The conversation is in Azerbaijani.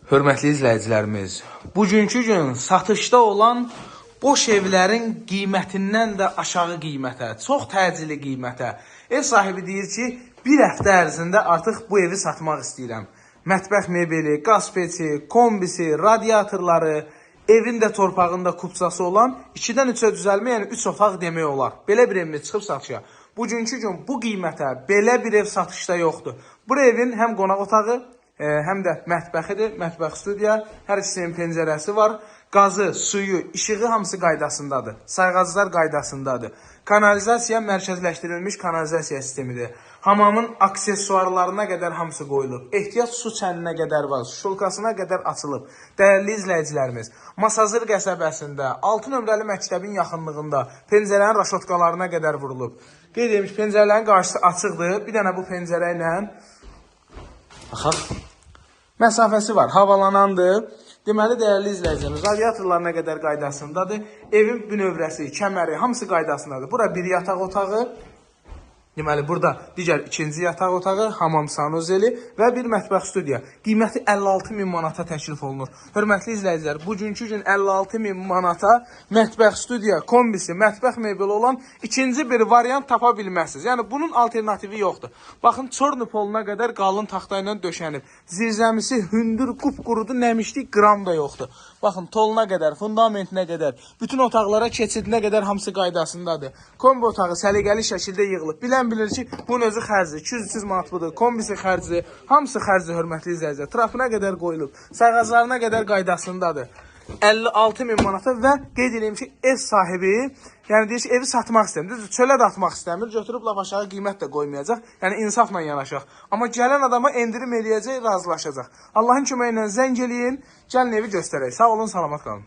Hörmətli izləyicilərimiz, bugünkü gün satışda olan boş evlərin qiymətindən də aşağı qiymətə, çox təcili qiymətə. Ev sahibi deyir ki, bir həftə ərzində artıq bu evi satmaq istəyirəm. Mətbəx mebeli, qaz peçi, kombisi, radiatorları, evin də torpağında kupçası olan 2-dən 3-ə düzəlmə, yəni 3 otaq demək olar. Belə bir evimiz çıxıb satışa. Bugünkü gün bu qiymətə belə bir ev satışda yoxdur. Bu evin həm qonaq otağı, həm də mətbəxidir, mətbəx studiya, hər ikisinin pəncərəsi var. Qazı, suyu, işığı hamısı qaydasındadır. Sayğaclar qaydasındadır. Kanalizasiya mərkəzləşdirilmiş kanalizasiya sistemidir. Hamamın aksesuarlarına qədər hamısı qoyulub. Ehtiyac su çəninə qədər var, şulkasına qədər açılıb. Dəyərli izləyicilərimiz, Masazır qəsəbəsində 6 nömrəli məktəbin yaxınlığında pəncərənin raşotkalarına qədər vurulub. Qeyd edilmiş pəncərələrin qarşısı açıqdır. Bir dənə bu pəncərə ilə baxaq, məsafəsi var, havalanandır. Deməli, dəyərli izləyicilərimiz, radiatorlarına qədər qaydasındadır. Evin bünövrəsi, kəməri, hamısı qaydasındadır. Bura bir yataq otağı, deməli, burada digər ikinci yataq otağı, hamam sanuzeli və bir mətbəx studiya. Qiyməti 56.000 manata təklif olunur. Hörmətli izləyicilər, bugünkü gün 56.000 manata mətbəx studiya, kombisi, mətbəx mebeli olan ikinci bir variant tapa bilməzsiniz. Yəni, bunun alternativi yoxdur. Baxın, çornu poluna qədər qalın taxta ilə döşənib. Zirzəmisi hündür, qupqurudur, nəmişlik qram da yoxdur. Baxın, toluna qədər, fundamentinə qədər, bütün otaqlara keçidinə qədər hamısı qaydasındadır. Kombi otağı səliqəli şəkildə yığılıb. Bilən bilir ki, bunun özü xərcdir. 200-300 manat budur. Kombisi xərcdir. Hamısı xərcdir, hörmətli izləyicilər. Trapına qədər qoyulub. Sayğaclarına qədər qaydasındadır. 56.000 manata və qeyd edeyim ki, ev sahibi, yəni deyir ki, evi satmaq istəmir. Çölə də atmaq istəmir. Götürüb laf aşağı qiymət də qoymayacaq. Yəni insafla yanaşaq. Amma gələn adama endirim eləyəcək, razılaşacaq. Allahın köməyi ilə zəng eləyin, gəlin evi göstərək. Sağ olun, salamat qalın.